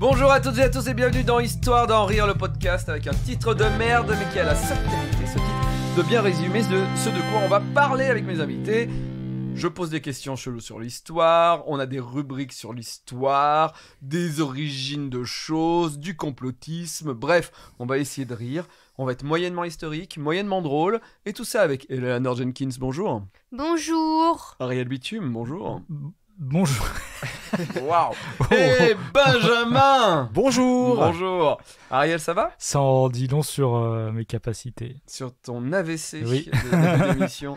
Bonjour à toutes et à tous et bienvenue dans Histoire d'en rire, le podcast avec un titre de merde mais qui a la certainité, ce titre, de bien résumer ce de quoi on va parler avec mes invités. Je pose des questions cheloues sur l'histoire, on a des rubriques sur l'histoire, des origines de choses, du complotisme, bref, on va essayer de rire. On va être moyennement historique, moyennement drôle, et tout ça avec Eleanor Jenkins, bonjour. Bonjour. Ariel Bitume, bonjour. Bonjour. Waouh. Et Benjamin. Bonjour. Bonjour. Ariel, ça va? Ça en dit long sur mes capacités. Sur ton AVC Oui. de l'émission.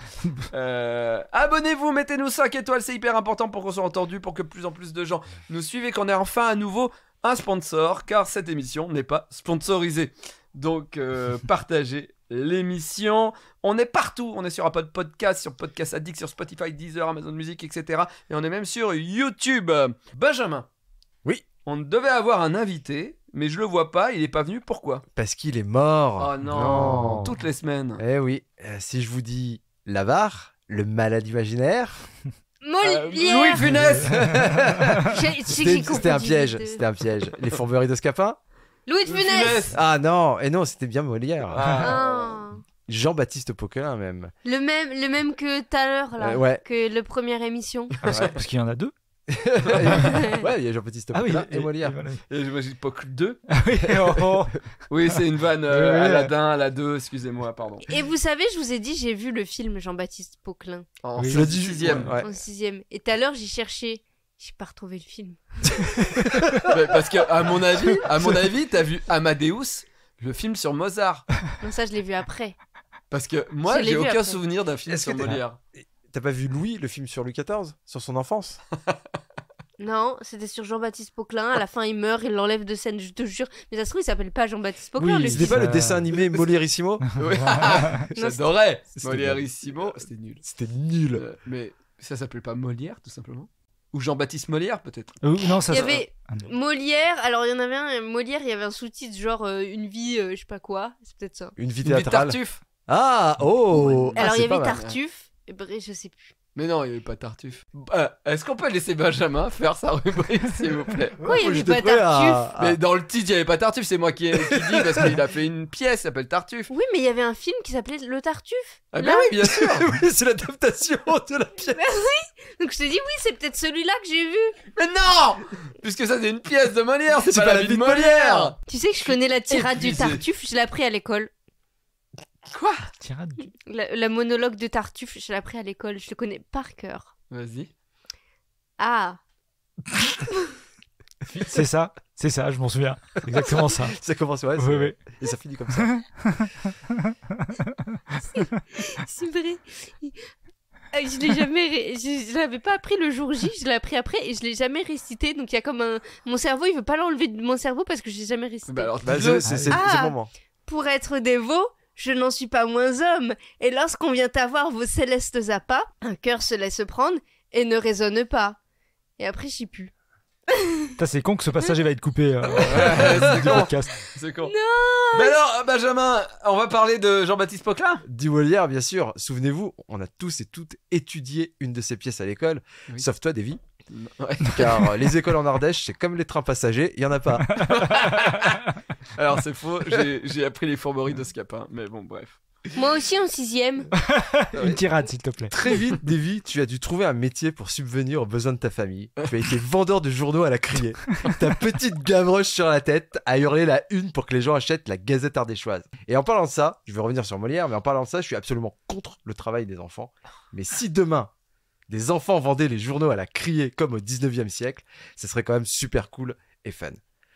Abonnez-vous, mettez-nous 5 étoiles, c'est hyper important pour qu'on soit entendu, pour que plus en plus de gens nous suivent et qu'on ait enfin à nouveau un sponsor, car cette émission n'est pas sponsorisée. Donc partagez l'émission. On est partout, on est sur Apple Podcast, sur Podcast Addict, sur Spotify, Deezer, Amazon Music, etc. Et on est même sur YouTube. Benjamin. Oui. On devait avoir un invité, mais je le vois pas, il est pas venu, pourquoi? Parce qu'il est mort. Oh non, toutes les semaines. Eh oui, si je vous dis l'avare, le malade imaginaire... Molière. Louis de Funès. C'était un piège, c'était un piège. Les fourberies de Scapin. Louis de Funès. Ah non, et non, c'était bien Molière. Ah. Jean-Baptiste Poquelin même. Le même que tout à l'heure là, Ouais. que la première émission. Parce qu'il y en a deux. Ouais, il y a Jean-Baptiste Poquelin et Molière. voilà. Et moi j'ai Pocle 2. Ah oui, oh. Oui, c'est une vanne Ouais. Aladdin, à la 2, excusez-moi, pardon. Et vous savez, je vous ai dit, j'ai vu le film Jean-Baptiste Poquelin En Oui. Tu l'as dit 6ème. Ouais. en 6ème. Et tout à l'heure, j'ai cherché. J'ai pas retrouvé le film. Parce que à mon avis, t'as vu Amadeus, le film sur Mozart. Non, ça, je l'ai vu après. Parce que moi, Je l'ai j'ai vu aucun après. souvenir d'un film Est-ce sur que t'as- Molière. T'as pas vu Louis, le film sur Louis XIV, sur son enfance? Non, c'était sur Jean-Baptiste Poquelin. À la fin, il meurt, il l'enlève de scène, je te jure. Mais ça se trouve, il s'appelle pas Jean-Baptiste Poquelin, Oui, le C'était film. pas le dessin animé Molierissimo? Oui. J'adorais C'était Molièrissimo, c'était nul. C'était nul. Mais ça s'appelait pas Molière, tout simplement? Ou Jean-Baptiste Molière, peut-être? Non, ça Il y avait Ah, non. Molière, alors il y en avait un, Molière, il y avait un sous-titre genre une vie, je sais pas quoi, c'est peut-être ça. Une vie Une vie de théâtrale. Tartuffe. Ah, oh. Alors Ah, il y c'est avait pas mal. Tartuffe, et bref, je sais plus. Mais non, il n'y avait pas Tartuffe. Est-ce qu'on peut laisser Benjamin faire sa rubrique, s'il vous plaît? Quoi, il y avait J'étais pas prêt Tartuffe Mais dans le titre, il n'y avait pas Tartuffe, c'est moi qui dis parce qu'il a fait une pièce qui s'appelle Tartuffe. Oui, mais il y avait un film qui s'appelait Le Tartuffe. Ah ben Là, oui, bien sûr. Oui, c'est l'adaptation de la pièce. donc je te dis oui, c'est peut-être celui-là que j'ai vu. Mais non! Puisque ça, c'est une pièce de Molière, c'est C'est pas la vie de Molière. Tu sais que je connais la tirade du Épuisé. Tartuffe, je l'ai appris à l'école. Quoi? Tirade du- La monologue de Tartuffe, je l'ai appris à l'école, je le connais par cœur. Vas-y. Ah, C'est ça, je m'en souviens. C'est exactement ça. Ça commence, ouais. Oui, oui. Et ça finit comme ça. c'est vrai. Je l'ai jamais, je l'avais pas appris le jour J, je l'ai appris après et je l'ai jamais récité. Donc il y a comme un, mon cerveau, il veut pas l'enlever de mon cerveau parce que je l'ai jamais récité. Bah alors, Bah, dis-le. c'est Ah. le moment. Pour être dévot, je n'en suis pas moins homme. Et lorsqu'on vient avoir vos célestes appâts, un cœur se laisse prendre et ne raisonne pas. Et après, j'y pue. Putain, c'est con que ce passage il va être coupé c'est du con. podcast. C'est con. Non. Mais alors, Benjamin, on va parler de Jean-Baptiste Poquelin. Du Molière, bien sûr. Souvenez-vous, on a tous et toutes étudié une de ces pièces à l'école. Oui. Sauf toi, Davy. Ouais. Car les écoles en Ardèche, c'est comme les trains passagers, il y en a pas. Alors c'est faux, j'ai appris les fourberies de Scapin, mais bon, bref. Moi aussi en 6ème. Une tirade, s'il te plaît. Très vite, Davy, tu as dû trouver un métier pour subvenir aux besoins de ta famille. Tu as été vendeur de journaux à la criée. Ta petite gavroche sur la tête a hurlé la une pour que les gens achètent la Gazette ardéchoise. Et en parlant de ça, je vais revenir sur Molière, mais en parlant de ça, je suis absolument contre le travail des enfants. Mais si demain, des enfants vendaient les journaux à la criée comme au 19e siècle, ça serait quand même super cool et fun.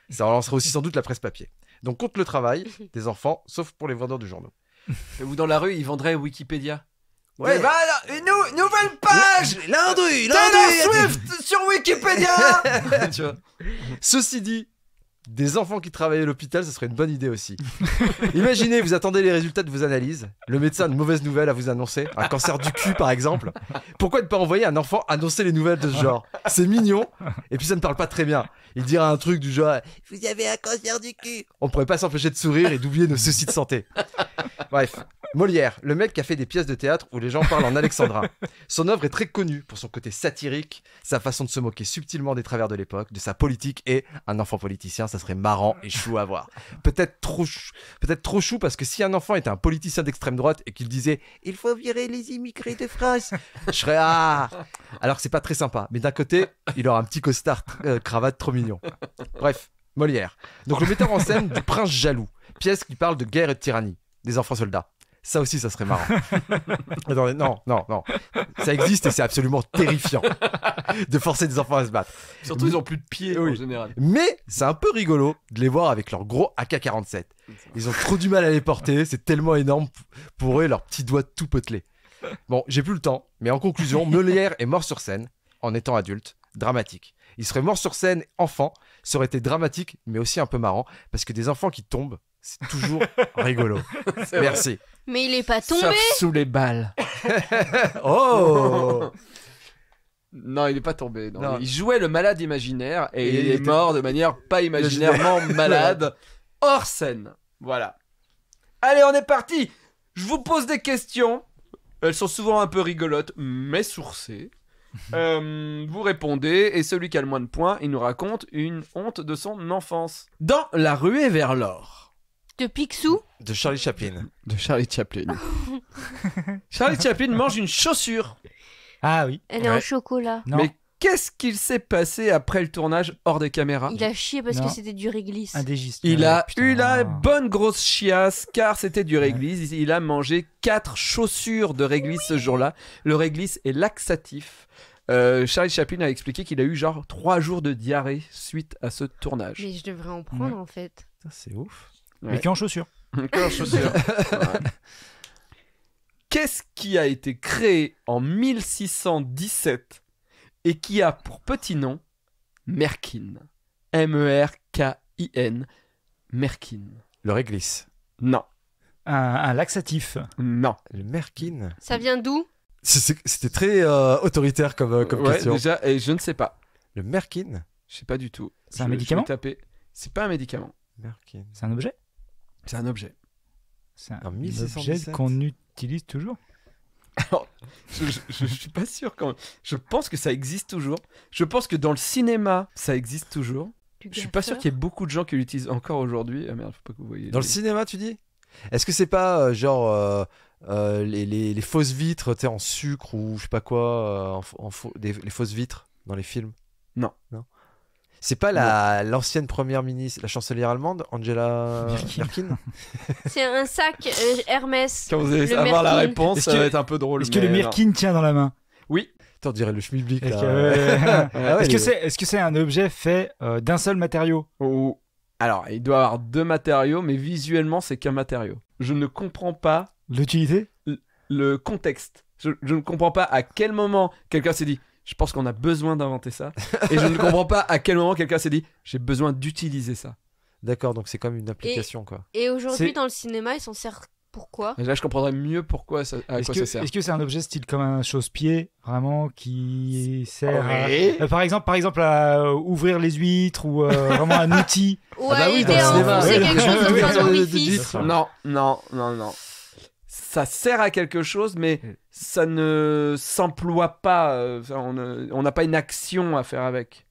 Ça relancerait aussi sans doute la presse papier. Donc contre le travail des enfants, sauf pour les vendeurs de journaux. Ou dans la rue, ils vendraient Wikipédia. Ouais. bah alors, une nouvelle page Landry, Taylor Swift sur Wikipédia. Tu vois. Ceci dit, des enfants qui travaillent à l'hôpital, ça serait une bonne idée aussi. Imaginez, vous attendez les résultats de vos analyses, le médecin a une mauvaise nouvelle à vous annoncer, un cancer du cul par exemple. Pourquoi ne pas envoyer un enfant annoncer les nouvelles de ce genre? C'est mignon, et puis ça ne parle pas très bien. Il dira un truc du genre « Vous avez un cancer du cul !» On pourrait pas s'empêcher de sourire et d'oublier nos soucis de santé. Bref, Molière, le mec qui a fait des pièces de théâtre où les gens parlent en alexandrin. Son œuvre est très connue pour son côté satirique, sa façon de se moquer subtilement des travers de l'époque, de sa politique et un enfant politicien, ça serait marrant et chou à voir. Peut-être trop chou parce que si un enfant était un politicien d'extrême droite et qu'il disait « Il faut virer les immigrés de France », je serais « Ah !» Alors que c'est pas très sympa, mais d'un côté, il aura un petit costard cravate trop mignon. Bref, Molière. Donc le metteur en scène du Prince jaloux, pièce qui parle de guerre et de tyrannie, des enfants soldats. Ça aussi, ça serait marrant. Attendez, non. Ça existe et c'est absolument terrifiant de forcer des enfants à se battre. Surtout, ils ont plus de pieds en général. Mais c'est un peu rigolo de les voir avec leur gros AK-47. Ils ont trop du mal à les porter, c'est tellement énorme pour eux et leurs petits doigts tout potelés. Bon, j'ai plus le temps, mais en conclusion, Molière est mort sur scène, en étant adulte, dramatique. Il serait mort sur scène enfant, ça aurait été dramatique, mais aussi un peu marrant, parce que des enfants qui tombent, c'est toujours rigolo. Merci. Mais il est pas tombé. Sauf sous les balles. Oh Non, il est pas tombé. Non. Non. Il jouait le malade imaginaire et Et il il est était- mort de manière pas imaginairement malade, hors scène. Voilà. Allez, on est parti. Je vous pose des questions. Elles sont souvent un peu rigolotes, mais sourcées. Vous répondez et celui qui a le moins de points, il nous raconte une honte de son enfance. Dans La ruée vers l'or. De Picsou. De Charlie Chaplin. De Charlie Chaplin. Charlie Chaplin mange une chaussure. Ah oui. Elle est en Ouais. chocolat. Non. Mais qu'est-ce qu'il s'est passé après le tournage hors des caméras? Il a chié parce Non. que c'était du réglisse. Un dégiste. Il a Putain. eu la bonne grosse chiasse car c'était du réglisse. Il a mangé 4 chaussures de réglisse ce jour-là. Le réglisse est laxatif. Charlie Chaplin a expliqué qu'il a eu genre 3 jours de diarrhée suite à ce tournage. Mais je devrais en prendre en fait. Putain, c'est ouf. Mais qui en chaussures. Encore chaussures. Ouais. Qu'est-ce qui a été créé en 1617 et qui a pour petit nom Merkin? M-E-R-K-I-N. Merkin. Le réglisse. Non. Un laxatif. Non. Le Merkin. Ça vient d'où? C'était très autoritaire comme Ouais, question. déjà, et je ne sais pas. Le Merkin. Je sais pas du tout. C'est un Je vais médicament taper. C'est pas un médicament. Merkin. C'est un objet. C'est un objet. C'est un En objet 1617. qu'on utilise toujours. Je suis pas sûr quand même. Je pense que ça existe toujours. Je pense que dans le cinéma, ça existe toujours. Du Je suis pas sûr gaffeur. qu'il y ait beaucoup de gens qui l'utilisent encore aujourd'hui. Ah merde, faut pas que vous voyez. Dans le cinéma, tu dis? Est-ce que c'est pas les fausses vitres tu sais, en sucre ou je sais pas quoi, les fausses vitres dans les films? Non. C'est pas l'ancienne première ministre, la chancelière allemande, Angela Merkel? C'est un sac Hermès. Quand vous allez Le avoir la Merkin. réponse, Est-ce ça que- va être un peu drôle. Est-ce que le mais Merkin tient dans la main? non. Oui. Attends, on dirait le schmilblick Est-ce là. que, Ah ouais, est-ce que c'est un objet fait d'un seul matériau? Ou- Alors, il doit avoir 2 matériaux, mais visuellement, c'est qu'un matériau. Je ne comprends pas L'utilité? le contexte. Je ne comprends pas à quel moment quelqu'un s'est dit je pense qu'on a besoin d'inventer ça. Et je ne comprends pas à quel moment quelqu'un s'est dit j'ai besoin d'utiliser ça. D'accord, donc c'est comme une application quoi. Et aujourd'hui, C'est- dans le cinéma, ils s'en servent pourquoi? Et là, je comprendrais mieux pourquoi ça, à quoi ça sert. Est-ce que c'est un objet style comme un chausse-pied, vraiment, qui sert Oui. par exemple à ouvrir les huîtres ou vraiment un outil? Ou Ah bah à oui, dans aider le à cinéma. enfoncer Ouais. quelque chose Oui, dans un oui, orifice. oui. Non. Ça sert à quelque chose, mais ça ne s'emploie pas. On n'a pas une action à faire avec.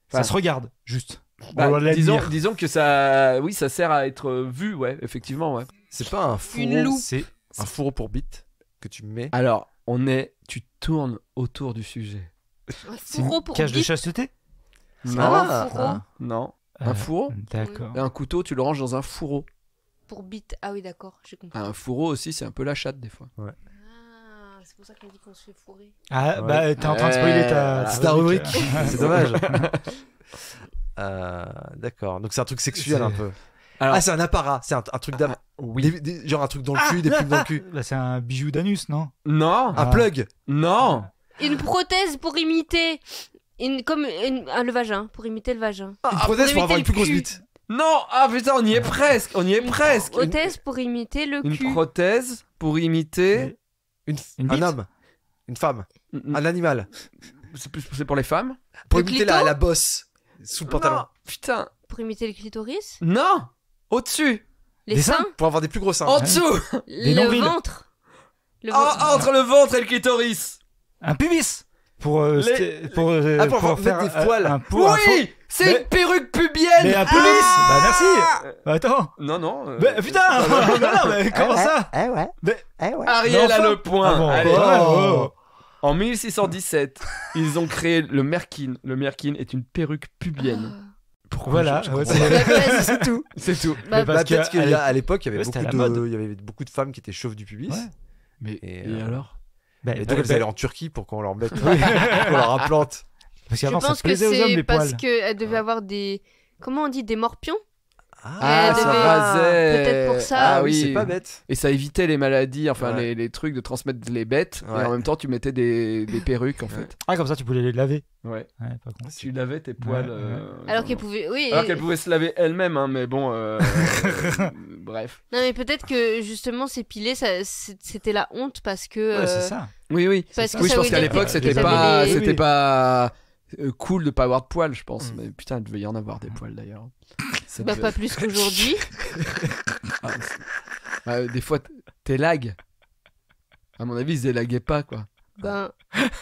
Ça Enfin, se regarde, juste. Bah, On doit l'admirer. disons que ça, oui, ça sert à être vu, ouais, effectivement, ouais. C'est pas un fourreau, Une loupe. C'est un fourreau pour bite que tu mets. Alors, tu tournes autour du sujet. Un c'est une fourreau pour cage de bite. chasteté? C'est Non, pas un fourreau non. Un fourreau D'accord. et un couteau, tu le ranges dans un fourreau. pour bite. Ah oui, d'accord, j'ai compris. Un fourreau aussi, c'est un peu la chatte des fois. Ah, c'est pour ça qu'on dit qu'on se fait fourrer. Ah, Ouais. bah t'es en train de spoiler ta C'est ta rubrique. rubrique. C'est dommage. D'accord, donc c'est un truc sexuel un peu. Alors- Ah, c'est un apparat, c'est un truc d'âme. Oui. Genre un truc dans le cul, des pubs dans le cul. Là, c'est un bijou d'anus, non? Non, Un plug. non. Une prothèse pour imiter. Le vagin, pour imiter le vagin. Une prothèse pour imiter avoir le une plus grosse cul. bite. Non, ah putain, on y est presque, Une prothèse pour imiter le Une cul. prothèse pour imiter. Une Un bite homme, une femme, un animal. C'est pour les femmes. Pour Le imiter clito la bosse sous le pantalon. Non, putain, Pour imiter le clitoris. non, au-dessus. Les Des seins, seins Pour avoir des plus gros seins. En dessous. Des le nombrils. ventre. Le Oh, entre le ventre et le clitoris. Un pubis pour pour faire mettre des poils. un pot- un faux- Oui, c'est Mais- une perruque pubienne. Mais un pubis. Bah merci. Bah attends. Non, non. Bah, putain. Non, mais comment ça? Eh ouais. Mais- Ariel Mais a enfin. le point. Ah bon, Allez. ouais, ouais. En 1617, ils ont créé le merkin. Le merkin est une perruque pubienne. Pourquoi Voilà, je ouais, comprends c'est- pas. C'est tout. C'est tout. Bah, Parce Peut-être que qu'à l'époque, il y avait ouais, c'était beaucoup à la mode. il y avait beaucoup de femmes qui étaient chauves du pubis. Ouais. Mais Et, et alors Bah, Et donc, elles bah, allaient en Turquie pour qu'on leur mette, pour qu'on leur implante. Parce Je qu'avant, ça pense que plaisait aux hommes c'est les parce poils. qu'elle devait avoir des. Comment on dit? Des morpions? Ah, Elle ça devait- rasait. peut-être pour ça. Ah oui, oui, c'est pas bête. Et ça évitait les maladies, enfin Ouais. les trucs de transmettre les bêtes. Et Ouais. en même temps, tu mettais des perruques en Ouais. fait. Ah, comme ça, tu pouvais les laver. Ouais. Ouais, pas con. Tu lavais tes poils. Ouais, Alors qu'elle pouvait. Oui. Alors qu'elle pouvait se laver elle-même, hein, mais bon. Bref. Non, mais peut-être que justement, s'épiler, c'était la honte parce que. Ouais, c'est ça. Oui, oui. Parce que Oui, je ça pense voulait qu'à dire l'époque, que c'était t'avais pas, les- c'était Oui. pas cool de pas avoir de poils, je pense. Mm. Mais putain, il devait y en avoir des poils d'ailleurs. Ça Bah, devait- pas plus qu'aujourd'hui. Ah, des fois, t'es lag. À mon avis, ils élaguaient pas, quoi. Ben.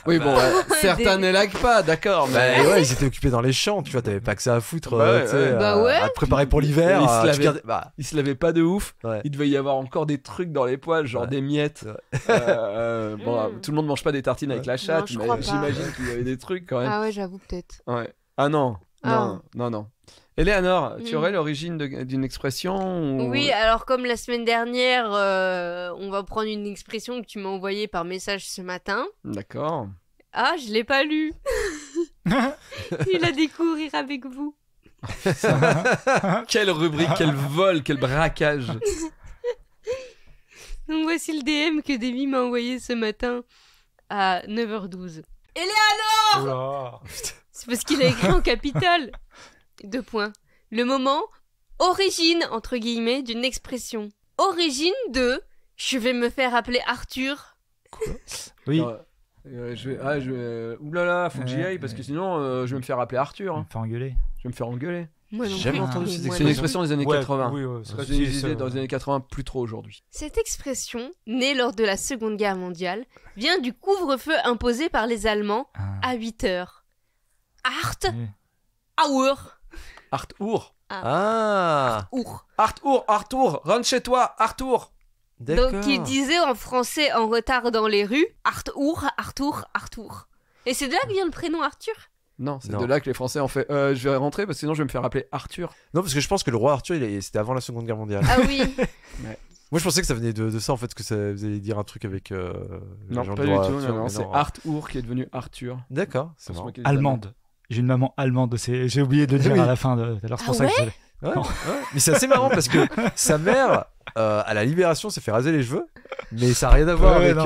Oui, bon, certains Des- n'élaguent pas, d'accord, mais. Bah ouais, ils étaient occupés dans les champs, tu vois, t'avais pas que ça à foutre, Bah ouais, tu sais, ouais. Bah ouais. à te préparer pour l'hiver. Ils se tu lavaient- gardais- bah, Ils se lavaient pas de ouf. ouais. Il devait y avoir encore des trucs dans les poils, genre Ouais. des miettes. Ouais. Bon, Mm. tout le monde mange pas des tartines avec la chatte, je mais crois pas. j'imagine qu'il y avait des trucs quand même. Ah ouais, j'avoue, peut-être. Ouais. Ah non, non, Ah. non. Eleanor, tu Mm. aurais l'origine d'une expression ou- Oui, alors comme la semaine dernière, on va prendre une expression que tu m'as envoyée par message ce matin. D'accord. Ah, je l'ai pas lu. Il a découvrir avec vous. Quelle rubrique, quel vol, quel braquage. Donc voici le DM que Davy m'a envoyé ce matin à 9h12. Oh là. C'est parce qu'il a écrit en capital. 2 points. Le moment origine, entre guillemets, d'une expression. Origine de je vais me faire appeler Arthur. Oui. Non, oulala, faut que j'y aille parce que sinon je vais me faire appeler Arthur. On hein. me fait engueuler. Je vais me faire engueuler. Moi non J'ai jamais plus. entendu Mais cette moi C'est non une plus. expression des années Ouais, 80. Oui, ouais, Très c'est- utilisée c'est- dans les années 80, plus trop aujourd'hui. Cette expression, née lors de la Seconde Guerre mondiale, vient du couvre-feu imposé par les Allemands Ah. à 8 heures. Art, Oui. Hour. Arthur. Ah, Our. Arthur, rentre chez toi, Arthur. d'accord. Donc, il disait en français en retard dans les rues Arthur, Arthur, Arthur. Et c'est de là que vient le prénom Arthur. Non, c'est Non. de là que les Français ont fait. Je vais rentrer parce que sinon je vais me faire appeler Arthur. Non, parce que je pense que le roi Arthur, c'était avant la Seconde Guerre mondiale. Ah oui. Moi, je pensais que ça venait de ça, en fait, que ça, vous allez dire un truc avec. Non, les gens pas de du roi tout. Arthur, Non, mais c'est non. Arthur qui est devenu Arthur. D'accord, c'est Faut se marrant. moquer des Allemande. J'ai une maman allemande. J'ai oublié de le dire Oui. à la fin de alors c'est pour Ah ça que ouais je- Ouais, Non. ouais. Mais c'est assez marrant parce que sa mère, à la Libération, s'est fait raser les cheveux, mais ça n'a rien à voir Ouais, avec. non,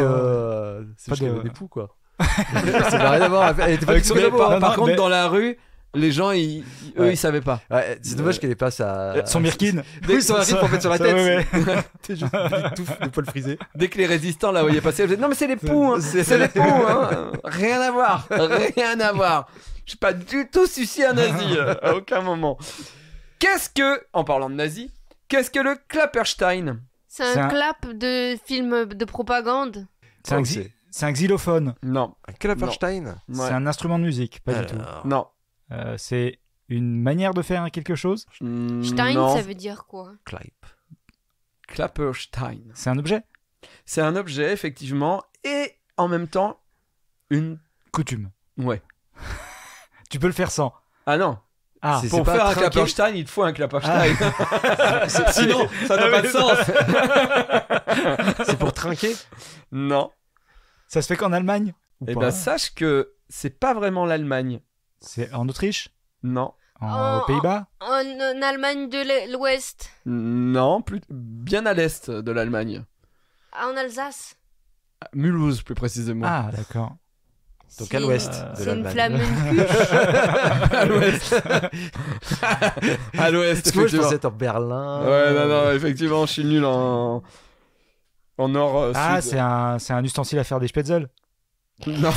C'est Pas juste de- qu'elle avait des poux, quoi. Ça n'a rien à voir. Elle était pas Avec du son tout épaule. d'abord. Non, Par non, contre, mais- dans la rue, les gens, eux, Ouais. ils savaient pas. Ouais, c'est dommage qu'elle ait pas sa. Son Mirkin. Oui, son Mirkin pour mettre sur la tête. Ouais, ouais. T'es juste une touffe de poils frisés. Dès que les résistants la voyaient passer, ils disaient non mais c'est les poux, hein. c'est les poux, hein. Rien à voir, rien à voir. Je suis pas du tout suci un nazi à aucun moment. Qu'est-ce que, en parlant de nazi, qu'est-ce que le Klapperstein? C'est C'est un un- clap de film de propagande. C'est un, Oh, c'est un xylophone. Non, Un Klapperstein. ouais. C'est un instrument de musique, pas du tout. Alors, Non. C'est une manière de faire quelque chose. Stein, Non. ça veut dire quoi? Clap. Klapperstein. C'est un objet. C'est un objet effectivement et en même temps une. Coutume. Ouais. Tu peux le faire sans. Ah non. Ah, C'est- Pour pas faire un trinquer. Klapperstein, il te faut un Klapperstein. Sinon, ça n'a pas de sens. C'est pour trinquer. Non. ça se fait qu'en Allemagne ou Eh pas ben sache que c'est pas vraiment l'Allemagne. C'est en Autriche, Non. Oh, aux Pays-Bas. En Allemagne de l'Ouest. Non, plus bien à l'est de l'Allemagne. Ah, en Alsace. À Mulhouse, plus précisément. Ah, d'accord. Donc C'est- à l'ouest de C'est une l'Allemagne. flamme À l'ouest. À l'ouest, Parce que moi, je effectivement. pensais être en Berlin. Ouais, non, effectivement, je suis nul en nord. Ah, sud. c'est un ustensile à faire des spätzle. Non, Avec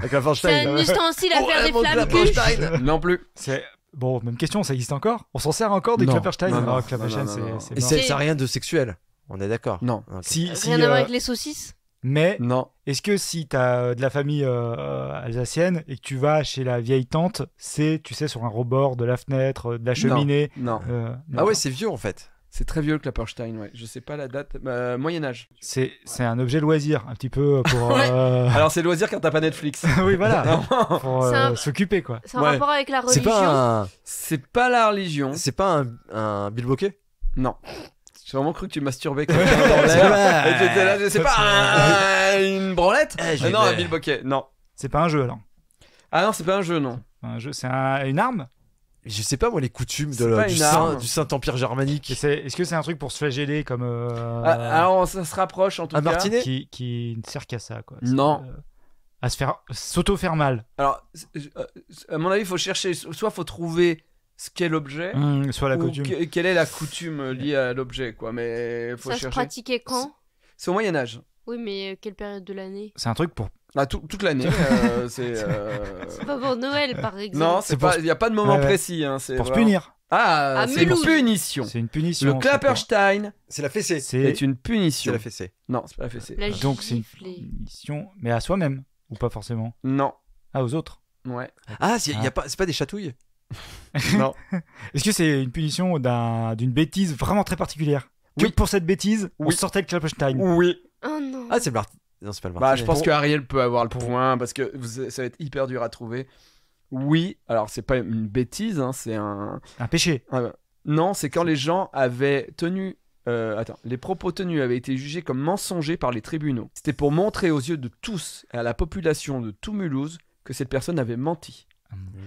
C'est Klapperstein. un ustensile à Oh, faire des mon flammes cuches. Klapperstein. non plus. C'est Bon, même question, ça existe encore? On s'en sert encore des Non. Klapperstein? Non, non. Ah, Klapperstein, Non, non, non. c'est Et mort. ça n'a rien de sexuel. On est d'accord. Non. Ok. Si, Rien à voir euh, avec les saucisses. Mais Non. est-ce que si t'as de la famille alsacienne et que tu vas chez la vieille tante, c'est, tu sais, sur un rebord de la fenêtre, de la cheminée Non. Ah ouais, c'est vieux en fait. C'est très vieux le Klapperstein, ouais. Je sais pas la date. Moyen-Âge. c'est un objet loisir, un petit peu pour... Ouais. Alors, c'est loisir quand t'as pas Netflix. oui, voilà, Non. pour C'est un- s'occuper, quoi. C'est un Ouais. rapport avec la C'est religion. pas un. C'est pas la religion. C'est pas un bilboquet. Non. J'ai vraiment cru que tu masturbais quelqu'un dans l'air. Et tu étais là, c'est pas une branlette. Non, un bilboquet. Non. C'est pas un jeu, alors. Ah non, c'est pas un jeu, non. Un jeu, c'est une arme? Je sais pas moi les coutumes C'est pas du une arme. du Saint-Empire germanique. Est-ce que c'est un truc pour se flageller comme... Alors, ça se rapproche en tout Un cas. martinet. qui ne sert qu'à ça, quoi. Non. À s'auto-faire mal. Alors, à mon avis, il faut chercher. Soit faut trouver ce qu'est l'objet. Soit la ou coutume. quelle est la coutume liée à l'objet, quoi. Mais faut Ça se chercher. pratiquait quand? C'est au Moyen-Âge. Oui, mais quelle période de l'année? C'est un truc pour... Ah, toute l'année. C'est. C'est pas pour Noël, par exemple. Non, C'est c'est pour pas. Il y a pas de moment Ouais, ouais. précis. Hein, c'est pour se vraiment- punir. Ah, Ah, c'est une Mulhouse. punition. C'est une punition. Le c'est Klapperstein C'est la fessée. quoi. C'est... est une C'est punition. la fessée. Non, c'est pas la fessée. La Donc c'est une giflée. punition, mais à soi-même, ou pas forcément? Non. Ah, aux autres. Ouais. Ah, y a pas, c'est pas des chatouilles. Non. Est-ce que c'est une punition d'une bêtise vraiment très particulière? Que Oui. pour cette bêtise, on Oui. sortait le Klapperstein. Oui. Oh non. Ah, c'est le martinet. Non, c'est pas le Bah, martinet. je pense que Ariel peut avoir le point parce que ça va être hyper dur à trouver. Oui. Alors, c'est pas une bêtise, hein, c'est un. Un péché. Non, c'est quand les gens avaient tenu. Les propos tenus avaient été jugés comme mensongers par les tribunaux. C'était pour montrer aux yeux de tous et à la population de tout Mulhouse que cette personne avait menti.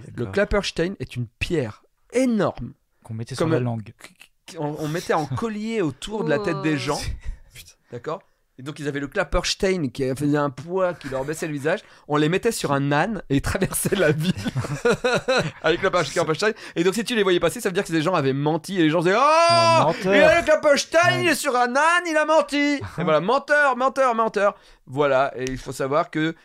Le D'accord. Klapperstein est une pierre énorme Qu'on mettait Comme sur la un- langue. on mettait en collier autour de la tête des gens. Putain. D'accord. Et donc ils avaient le Klapperstein qui faisait un poids qui leur baissait le visage. On les mettait sur un âne et ils traversaient la ville avec le Klapperstein. Et donc si tu les voyais passer, ça veut dire que ces gens avaient menti et les gens disaient oh, Menteur. il a le Klapperstein, Ouais. il est sur un âne, il a menti. Et voilà, menteur, menteur, menteur. Voilà. Et il faut savoir que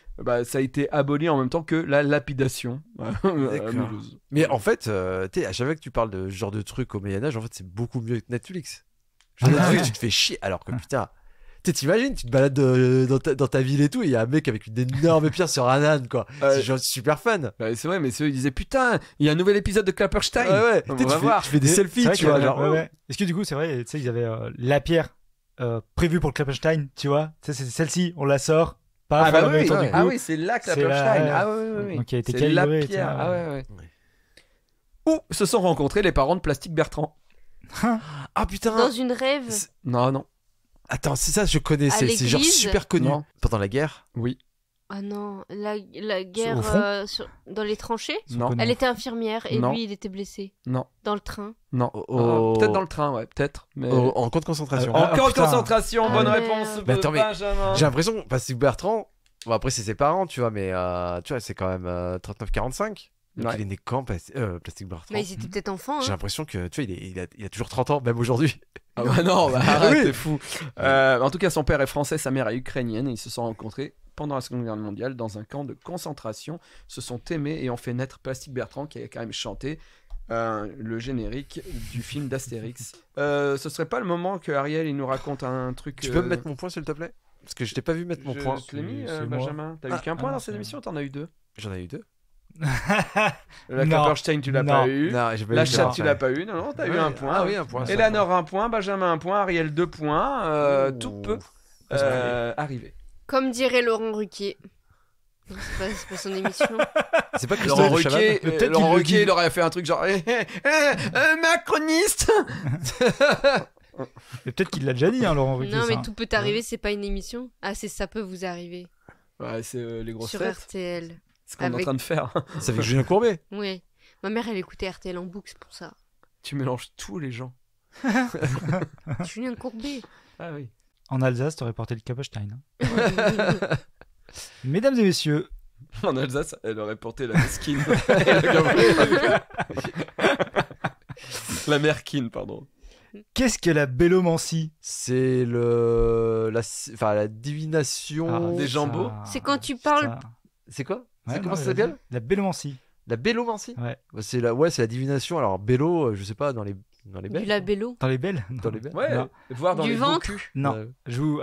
ça a été aboli en même temps que la lapidation. à Mulhouse. Mais en fait, à chaque fois que tu parles de ce genre de truc au Moyen-Âge, en fait, c'est beaucoup mieux que Netflix. Genre, Ah, Netflix, ouais. tu te fais chier. Alors que putain, t'imagines, tu te balades dans ta ville et tout, et il y a un mec avec une énorme pierre sur un âne, quoi. C'est genre super fun. Ouais, c'est vrai, mais ceux ils disaient putain, il y a un nouvel épisode de Klapperstein. Ouais, ouais. On Tu sais, va voir. tu fais des C'est selfies, vrai tu qu'il y vois. avait- Genre, ouais, ouais. Est-ce que du coup, c'est vrai, tu sais, ils avaient la pierre prévue pour le Klapperstein, tu vois? Tu sais, c'est celle-ci, on la sort. Paf, Ah bah on la met oui, autour du ah cou. oui, c'est là C'est Klapperstein. la- Ah oui, oui, oui. Donc, il a été C'est la calibré, pierre. tu vois. Ah ouais, ouais. Ouais. Où se sont rencontrés les parents de Plastique Bertrand? Ah putain. Dans une rêve. Non, non. Attends, c'est ça, je connais. À C'est genre l'église super connu. Non. Pendant la guerre. Oui. Ah non, la guerre Au front dans les tranchées. Ils sont Non. connus. Elle était infirmière et Non. lui, il était blessé. Non. Dans le train. Non. Peut-être dans le train, ouais, peut-être. Mais... En camp de concentration. Ah, Encore putain. concentration, Ah, bonne merde. réponse. Mais attends, mais Benjamin. J'ai l'impression, parce que Bertrand, bon, après c'est ses parents, tu vois, mais tu vois, c'est quand même 39-45. Donc Ouais. il est né quand, Plastique Bertrand? Mais ils étaient peut-être enfants. J'ai Hein. l'impression que, tu vois, il a toujours 30 ans, même aujourd'hui. Ah bah non, bah arrête, Oui. t'es fou. En tout cas, son père est français, sa mère est ukrainienne et ils se sont rencontrés pendant la Seconde Guerre mondiale dans un camp de concentration, se sont aimés et ont fait naître Plastique Bertrand qui a quand même chanté le générique du film d'Astérix. Ce serait pas le moment que Ariel il nous raconte un truc. Tu peux me mettre mon point, s'il te plaît? Parce que je t'ai pas vu mettre mon point. Je te l'ai mis, C'est moi. Benjamin. T'as eu qu'un point ah, dans c'est cette moi. émission, t'en as eu deux. J'en ai eu deux. La Non. Klapperstein, tu l'as Non. pas eu. Non, j'ai pas La eu chatte, non. tu l'as pas eu. Non, non, t'as eu un point. Ah oui, un point. Eleanor un point, Benjamin un point, Ariel 2 points. Tout peut arriver. Comme dirait Laurent Ruquier. Non, c'est pas son émission. C'est pas Laurent Christophe Chavannes. Ruquier, Peut-être qu'il Laurent le Ruquier, dit. il aurait fait un truc genre macroniste. Mais peut-être qu'il l'a déjà dit, hein, Laurent Ruquier. Non, ça, mais hein. tout peut arriver, c'est pas une émission. Ah, ça peut vous arriver. Ouais, c'est les grosses Sur têtes. RTL. C'est ce qu'on est en Avec- train de faire. C'est avec Julien Courbet. Ouais. Ma mère, elle écoutait RTL en boucle, c'est pour ça. Tu mélanges tous les gens. Julien Courbet. Ah oui. En Alsace, t'aurais porté le Klapperstein. Hein. Mesdames et messieurs, En Alsace, elle aurait porté la mesquine. Et le gamin- la merquine, pardon. qu'est-ce que la bélomancie? C'est la divination. Des ça- jambos. C'est quand tu parles- ça- C'est quoi? Ouais, Comment non, ça vas-y. s'appelle? La bélomancie. La bélomancie. Ouais. Bah, c'est la divination. Alors bélo, je sais pas dans les Du belles. labello. Dans les belles? Dans les belles. Ouais, Non. voir dans Du les ventre. beaux culs. Non.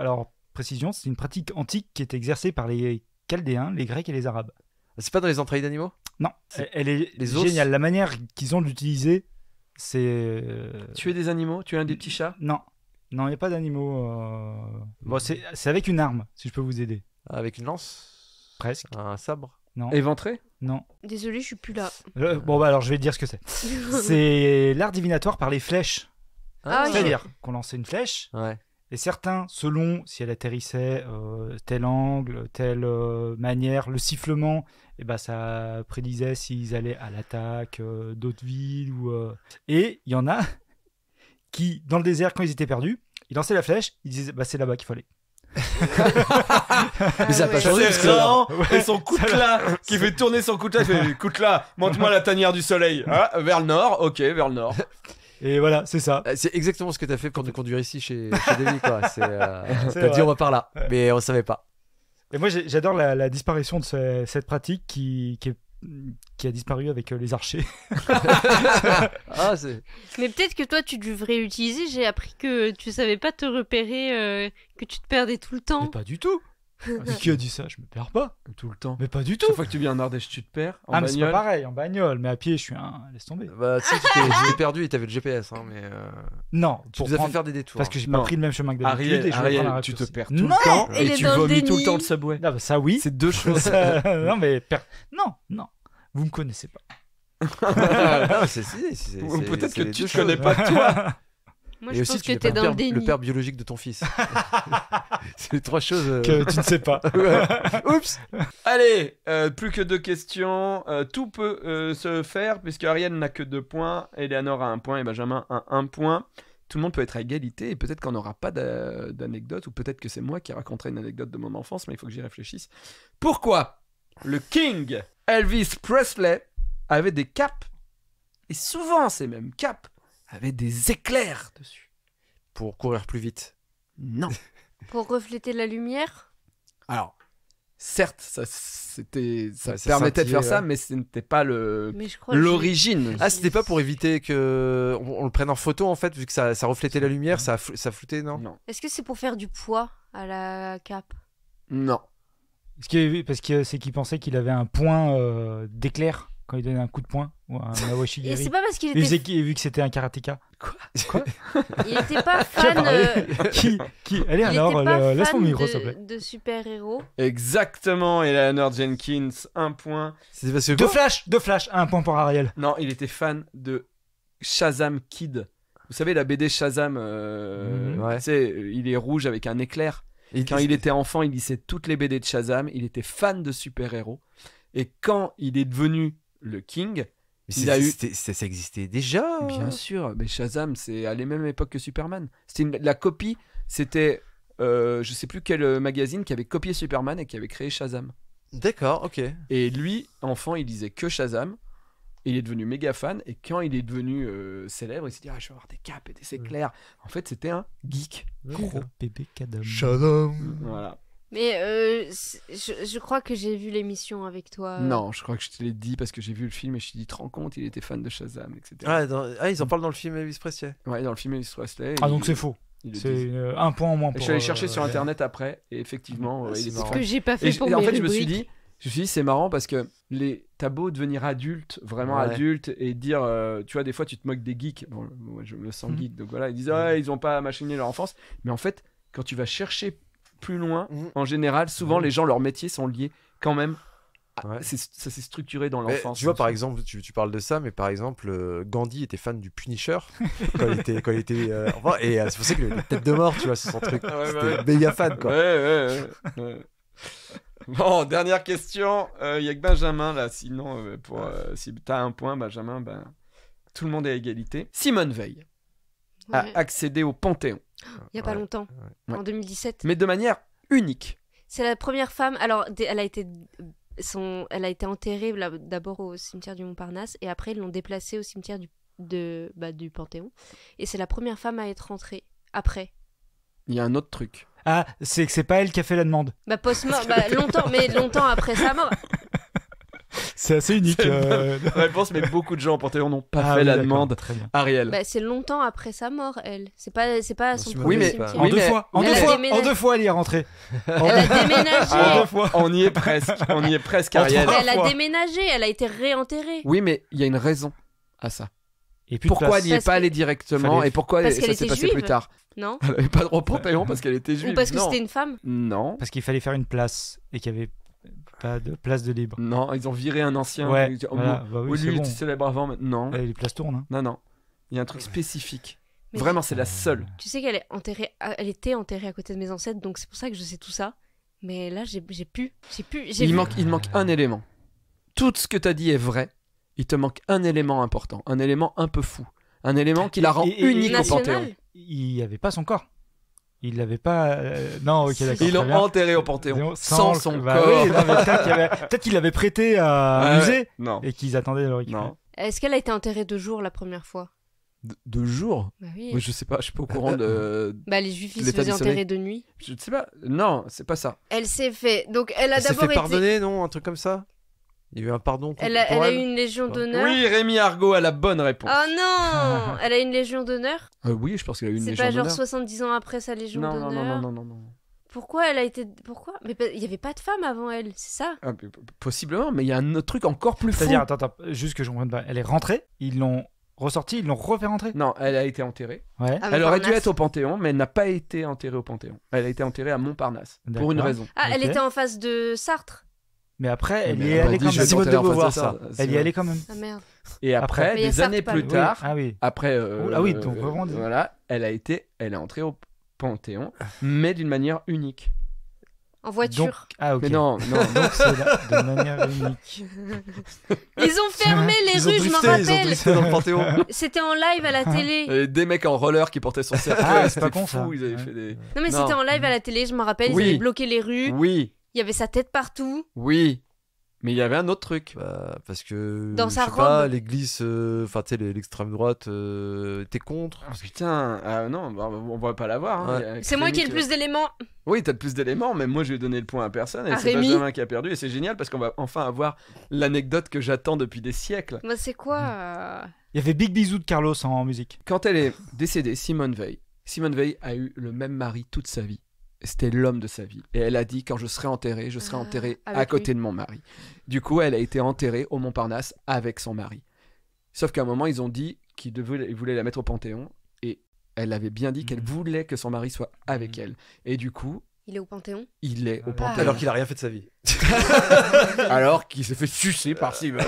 Alors, précision, c'est une pratique antique qui est exercée par les Chaldéens, les Grecs et les Arabes. C'est pas dans les entrailles d'animaux. Non, C'est elle est les os. géniale. La manière qu'ils ont d'utiliser, c'est... Tuer des animaux, tuer un des petits chats. Non, il n'y a pas d'animaux. Bon, c'est avec une arme, si je peux vous aider. Avec une lance. Presque. Un sabre. Non. Éventré. Non. Désolée, je suis plus là. Bon, bah alors je vais te dire ce que c'est. C'est l'art divinatoire par les flèches. Ah, oui. C'est-à-dire qu'on lançait une flèche, Ouais. et certains, selon si elle atterrissait tel angle, telle manière, le sifflement, et ben ça prédisait s'ils allaient à l'attaque d'autres villes. Et il y en a qui, dans le désert, quand ils étaient perdus, ils lançaient la flèche, ils disaient bah, c'est là-bas qu'il faut aller. Mais ça a pas ouais. changé. C'est parce que- Rahan et son coutelas qui fait tourner son coutelas. Il fait coutelas, montre-moi la tanière du soleil. Ah, vers le nord, ok, vers le nord. Et voilà, c'est ça. C'est exactement ce que t'as fait pour nous conduire ici chez Davy, quoi. C'est T'as dit vrai. on va par là, Ouais. mais on savait pas. Et moi, j'adore la disparition de cette pratique qui a disparu avec les archers. Ah, c'est. Mais peut-être que toi, tu devrais l'utiliser. J'ai appris que tu savais pas te repérer, que tu te perdais tout le Mais temps. pas du tout. Qui a dit ça? Je me perds pas. Tout le temps. Mais pas du tout. Chaque fois que tu viens en Ardèche, tu te perds. En Ah, mais c'est pas bagnole. pareil, en bagnole. Mais à pied, je suis un. Laisse tomber. Bah, tu sais, tu t'es perdu et t'avais le GPS, hein, mais. Non, Tu pour nous as fait prendre- faire des détours. parce que j'ai Non. pas pris le même chemin que d'habitude. Ariel, et je vais prendre un tu te raccourci. perds tout Non. le temps Il et est tu dans le vomis tout le déni. temps le subway. Ah, bah, ça, oui. C'est deux choses. Non, mais. Non. Vous me connaissez pas. Ah, Ou peut-être que les tu deux te connais choses. pas toi. Moi, Et je aussi, pense tu que n'es t'es pas dans le le déni. père biologique de ton fils. C'est les trois choses. Que tu ne sais pas. Oups. Allez, plus que 2 questions. Tout peut se faire puisque Ariel n'a que 2 points, Eleanor a 1 point et Benjamin a 1 point. Tout le monde peut être à égalité et peut-être qu'on n'aura pas d'anecdote ou peut-être que c'est moi qui raconterai une anecdote de mon enfance, mais il faut que j'y réfléchisse. Pourquoi le King Elvis Presley avait des capes et souvent ces mêmes capes avaient des éclairs dessus? Pour courir plus vite. Non. Pour refléter la lumière. Alors, certes, ça Ouais, ça permettait de faire scintillait, ça, ouais. mais ce n'était pas Mais je crois que l'origine. Ah, c'était pas pour éviter que on le prenne en photo en fait, vu que ça reflétait la lumière, ça floutait, non? Non. Est-ce que c'est pour faire du poids à la cape? Non. Parce que c'est qu'il pensait qu'il avait un point d'éclair quand il donnait un coup de poing ou un Et awashigiri. c'est pas parce qu'il Et était, vu que c'était un karatéka. il était pas Qui a fan. parlé Qui Allez, Il alors, était pas laisse fan mon micro, s'il te plaît. de super-héros. Exactement, Eleanor Jenkins, 1 point. C'est parce que De Flash, un point pour Ariel. Non, il était fan de Shazam Kid. Vous savez, la BD Shazam, Ouais. tu sais, il est rouge avec un éclair. Quand il était enfant, il lisait toutes les BD de Shazam. Il était fan de super-héros. Et quand il est devenu le King, il a eu... ça existait déjà. Bien sûr, mais Shazam, c'est à la même époque que Superman. C'était la copie, c'était je sais plus quel magazine qui avait copié Superman et qui avait créé Shazam. D'accord, ok. Et lui, enfant, il lisait que Shazam. Il est devenu méga fan et quand il est devenu célèbre, il s'est dit je vais avoir des capes et des éclairs. En fait, c'était un geek. Gros bébé cadam. Voilà. Mais je crois que j'ai vu l'émission avec toi. Non, je crois que je te l'ai dit parce que j'ai vu le film et je me suis dit, te rends compte, il était fan de Shazam, etc. Ils en parlent dans le film Elvis Presley. Ouais, dans le film Elvis Presley. Ah, donc c'est faux. il le C'est disait. un point en moins Et pour. je suis allé chercher sur internet après et effectivement, Ah, il c'est était marrant. Ce fan. que j'ai pas Et fait pour en mes fait, je me suis rubriques. dit, c'est marrant parce que t'as beau devenir adulte, vraiment Ouais. adulte, et dire, tu vois, des fois tu te moques des geeks. Bon, moi je me sens Mhm. geek, donc voilà, ils disent, ils ont pas machiné leur enfance. Mais en fait, quand tu vas chercher plus loin, Mhm. en général, souvent Mhm. les gens, leurs métiers sont liés quand même. Ouais. Ça s'est structuré dans Mais l'enfance. tu vois, par exemple, tu parles de ça, mais par exemple, Gandhi était fan du Punisher quand il était enfant, et c'est pour ça qu'il avait des têtes de mort, tu vois, c'est son truc. Ouais, C'était ouais. méga fan, quoi. Ouais. Bon, dernière question. Il y a que Benjamin là. Sinon, si t'as un point, Benjamin, tout le monde est à égalité. Simone Veil a Ouais. accédé au Panthéon, Il y a pas Ouais. longtemps, Ouais. en 2017. mais de manière unique. C'est la première femme. Alors, elle a été enterrée d'abord au cimetière du Montparnasse et après ils l'ont déplacée au cimetière du Panthéon. Et c'est la première femme à être entrée après. Il y a un autre truc. Ah, c'est que c'est pas elle qui a fait la demande. Longtemps après sa mort. C'est assez unique. Réponse, mais beaucoup de gens au Panthéon n'ont pas Ah fait oui, la d'accord, demande. Très bien. Ariel. Bah, c'est longtemps après sa mort, elle. C'est pas à son Oui, premier mais- cimetière. En Oui, deux mais- fois, Elle a en deux fois, elle y est rentrée. Elle a déménagé. En deux fois. On y est presque, En Ariel. trois. Elle a fois. déménagé, elle a été réenterrée. Oui, mais il y a une raison à ça. Et puis de Pourquoi place. elle n'y est Parce pas que- allée directement Fallait- et pourquoi Parce ça qu'elle s'est était passé juive. plus tard? Non Elle avait pas droit au Panthéon parce qu'elle était juive. Ou parce que Non. c'était une femme. Non. Parce qu'il fallait faire une place et qu'il y avait pas de place de libre. Non, ils ont viré un ancien. Ouais, Ils ont dit, oh, voilà, bah oui, oui, c'est lui, il bon. était célèbre avant, mais non. Les places tournent. Hein. Non, non. Il y a un truc spécifique. Mais Vraiment, c'est la seule. Tu sais qu'elle est enterrée, elle était enterrée à côté de mes ancêtres, donc c'est pour ça que je sais tout ça. Mais là, j'ai pu. Il manque un élément. Tout ce que tu as dit est vrai. Il te manque un élément important, un élément un peu fou, un élément qui la rend Et- unique au national. Panthéon. Il n'y avait pas son corps. Il l'avait pas. Non, ok, d'accord. Ils l'ont très bien. enterré au Panthéon sans son Bah corps. oui, non, mais peut-être qu'il l'avait prêté à un Ouais, musée Non, et qu'ils attendaient de le récupérer. non. Est-ce qu'elle a été enterrée 2 jours la première fois? De jour. Bah oui. Mais je sais pas, je suis pas au courant de. Bah les juifs ils se L'état faisaient dissonné. enterrer de nuit. Je sais pas. Non, c'est pas ça. Elle s'est fait. Donc elle a Elle s'est d'abord fait été. pardonner, non? Un truc comme ça? Il y a eu un pardon Elle pour a eu une légion d'honneur. Oui, Rémi Argot a la bonne réponse. Oh non. Elle a une légion d'honneur. Oui, je pense qu'elle a eu une C'est légion pas genre d'honneur. 70 ans après sa légion Non, non, d'honneur. non, non, non, non, non. Pourquoi elle a été. Pourquoi? Mais il y avait pas de femme avant elle, c'est ça? Ah, possiblement, mais il y a un autre truc encore plus fou. C'est-à-dire, attends, juste que je comprenne pas. Elle est rentrée, ils l'ont ressortie, ils l'ont refait rentrer. Non, elle a été enterrée. Ouais. À Elle aurait dû Montparnasse. être au Panthéon, mais elle n'a pas été enterrée au Panthéon. Elle a été enterrée à Montparnasse. Pour une D'accord. raison. Ah, elle Ok. était en face de Sartre. Mais après, elle Mais y est elle a allée dit, quand je même. vais Simone t'enterrer de en face Beauvoir, de ça. Elle y est allée quand même. Ah merde. Et après, Mais il y a des Sartre années pas, plus lui. tard, Ah oui. après, Ah oui, donc vraiment. voilà, elle est entrée au Panthéon, mais d'une manière unique. En voiture. Donc, ah ok. Mais non, non. Donc c'est de manière unique. Ils ont fermé les Ils ont rues, je m'en drifté, ils ont rappelle. drifté dans le Panthéon. C'était en live à la télé. Et des mecs en roller qui portaient son cercueil, Ah, c'est c'était pas con, fou, ça. ils avaient Ouais. fait des... Non mais Non. c'était en live à la télé, je me rappelle, Oui. ils avaient bloqué les rues, Oui, il y avait sa tête partout. oui, mais il y avait un autre truc. Bah, parce que Dans je sa sais pas, robe. l'église, enfin tu sais, l'extrême droite était contre. Ah, putain, non, bah, on va pas l'avoir. Hein. Ouais. Il y a C'est moi qui ai Rémi le plus d'éléments. Oui, t'as le plus d'éléments, mais moi je vais donner le point à personne. Et À c'est Rémi. Benjamin qui a perdu. Et c'est génial parce qu'on va enfin avoir l'anecdote que j'attends depuis des siècles. Bah c'est quoi Il y avait Big Bisou de Carlos en musique. Quand elle est décédée, Simone Veil a eu le même mari toute sa vie. C'était l'homme de sa vie. Et elle a dit, quand je serai enterrée, je serai Ah, enterrée à avec côté lui. de mon mari. Du coup, elle a été enterrée au Montparnasse avec son mari. Sauf qu'à un moment, ils ont dit qu'ils voulaient la mettre au Panthéon. Et elle avait bien dit qu'elle voulait que son mari soit avec elle. Et du coup, Il est au Panthéon. il est au Ah. Panthéon. Alors qu'il a rien fait de sa vie. Alors qu'il s'est fait sucer par Simone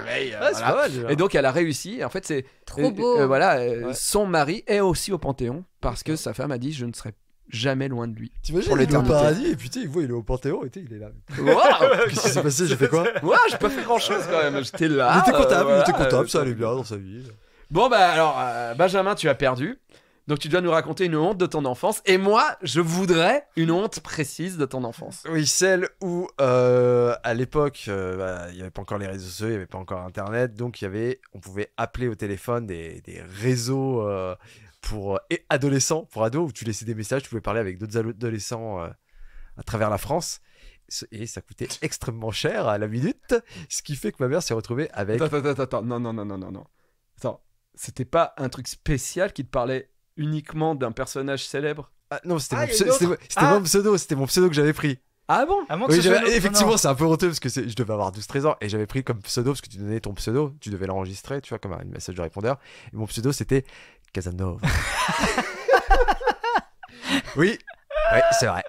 Veil. Ah, c'est Voilà. pas mal, déjà. Et donc elle a réussi. Et en fait, c'est Trop beau. voilà, Ouais. son mari est aussi au Panthéon parce que sa femme a dit je ne serai jamais loin de lui. T'imagines, pour il est au l'éternité. paradis et puis tu sais, il voit, il est au Panthéon et tu sais, il est là. Waouh. Qu'est-ce qui s'est passé? J'ai fait quoi? Ouais, j'ai pas fait grand chose quand même. J'étais là. Il était comptable, voilà, il était comptable, ça allait bien dans sa vie. Bon bah alors, Benjamin, tu as perdu. Donc tu dois nous raconter une honte de ton enfance. Et moi, je voudrais une honte précise de ton enfance. Oui, celle où à l'époque, il n'y avait pas encore les réseaux sociaux, il n'y avait pas encore Internet, donc on pouvait appeler au téléphone des réseaux pour adolescents, pour ados, où tu laissais des messages, tu pouvais parler avec d'autres adolescents à travers la France. Et ça coûtait extrêmement cher à la minute, ce qui fait que ma mère s'est retrouvée avec... Attends, non. Attends, c'était pas un truc spécial qui te parlait uniquement d'un personnage célèbre? Ah, non, c'était Ah, mon, il y a une c'était autre. c'était mon pseudo, c'était mon pseudo que j'avais pris. Ah bon? À moins que Oui, ce soit j'avais- une autre- effectivement, non, c'est un peu honteux parce que je devais avoir 12-13 ans et j'avais pris comme pseudo parce que tu donnais ton pseudo, tu devais l'enregistrer, tu vois, comme un message de répondeur. Et mon pseudo c'était Casanova. Oui, ouais, c'est vrai.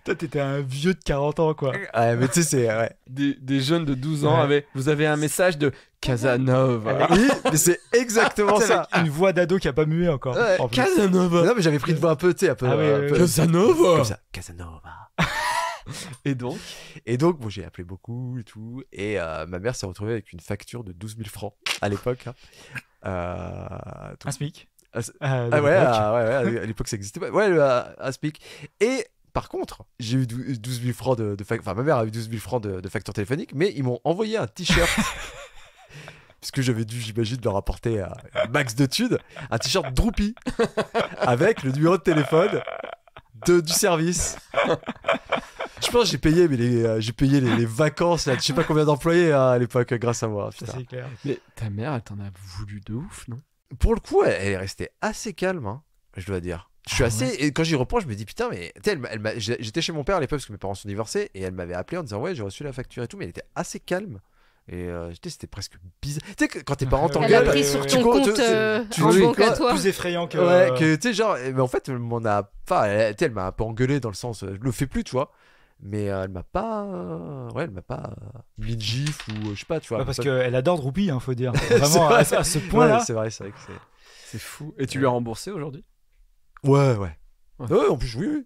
Toi, t'étais un vieux de 40 ans, quoi. Ouais, mais tu sais, c'est. Ouais. Des jeunes de 12 ans Ouais. vous avez un message de Casanova. Oui, mais c'est exactement Tu sais, ça. avec une voix d'ado qui a pas mué encore. Ouais, En plus. Casanova. Non, mais j'avais pris une voix un peu, tu sais, un peu. Ah oui, un oui, peu- oui. Casanova. Comme ça, Casanova. Et donc? Et donc, bon, j'ai appelé beaucoup et tout. Et ma mère s'est retrouvée avec une facture de 12 000 francs à l'époque. Hein. Donc- Un SMIC. Ah, c'est- Ah Ah ouais, ouais, à l'époque ça existait pas. Ouais, à SPIC. Et par contre, j'ai eu 12 000 francs de facture. Enfin, ma mère a eu 12 000 francs de facture téléphonique, mais ils m'ont envoyé un t-shirt. Parce que j'avais dû, j'imagine, leur apporter un max de thunes. Un t-shirt Droopy. Avec le numéro de téléphone du service. Je pense que j'ai payé, mais j'ai payé les vacances, là, je sais pas combien d'employés hein, à l'époque grâce à moi. Ça, Putain. c'est clair. Mais ta mère, elle t'en a voulu de ouf, non? Pour le coup, elle est restée assez calme, hein, je dois dire. Je suis assez. Et quand j'y reprends, je me dis putain, mais tu sais, j'étais chez mon père à l'époque parce que mes parents sont divorcés et elle m'avait appelé en disant ouais, j'ai reçu la facture et tout, mais elle était assez calme. Et c'était presque bizarre. Tu sais, quand tes parents Elle t'engueulent. Elle a pris ouais, sur ouais, ton ouais. compte Tu- en tu- banque à quoi, toi. Plus effrayant que. Ouais, que tu sais, genre, mais en fait, elle m'en a. Enfin, tu sais, elle m'a un peu engueulé dans le sens, je le fais plus, tu vois. Mais elle m'a pas. Ouais, elle m'a pas mis de gifle ou je sais pas, tu vois. Ouais, parce Ça- qu'elle adore Droopy, hein, faut dire. C'est Vraiment, vrai. à ce point-là. Ouais, c'est vrai que c'est. C'est fou. Et tu lui as remboursé aujourd'hui? Ouais. Ouais. Ouais, en plus, oui.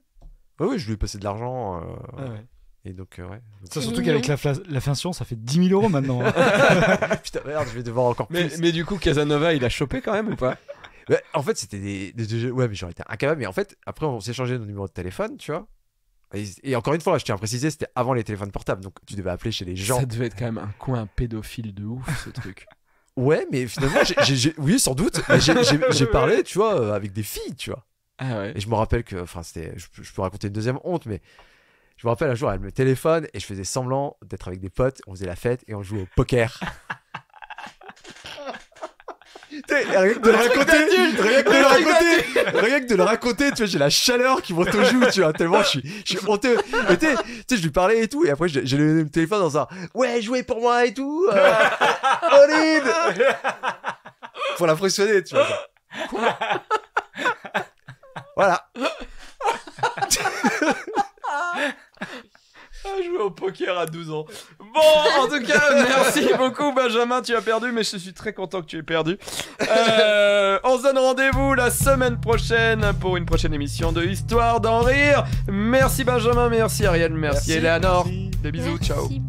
Ouais, je lui ai passé de l'argent. Ah ouais. Et donc, ouais. Donc- Ça, C'est surtout mignon. qu'avec l'inflation, ça fait 10 000 € maintenant. hein. Putain, merde, je vais devoir encore plus. Mais du coup, Casanova, il a chopé quand même ou pas? Ouais, en fait, c'était ouais, mais j'aurais été incapable. Mais en fait, après, on s'est changé nos numéros de téléphone, tu vois. Et encore une fois, je tiens à préciser, c'était avant les téléphones portables. Donc, tu devais appeler chez les gens. Ça devait être quand même un coin pédophile de ouf, ce truc. Ouais, mais finalement, oui, sans doute. Mais j'ai parlé, tu vois, avec des filles, tu vois. Ah ouais. Et je me rappelle que, enfin, c'était. Je peux raconter une deuxième honte, mais. Je me rappelle un jour, elle me téléphone et je faisais semblant d'être avec des potes. On faisait la fête et on jouait au poker. Rien que de le raconter, tu vois, j'ai la chaleur qui monte aux joues, tu vois, tellement je suis honteux. Mais tu sais, je lui parlais et tout, et après j'ai le téléphone dans un ouais, jouez pour moi et tout. Horrible. Pour l'impressionner, tu vois. Voilà. Jouer au poker à 12 ans. Bon, en tout cas, merci beaucoup Benjamin, tu as perdu, mais je suis très content que tu aies perdu. On se donne rendez-vous la semaine prochaine pour une prochaine émission de Histoire d'en rire. Merci Benjamin, merci Ariel, merci Eleanor. Merci. Des bisous, ciao. Merci.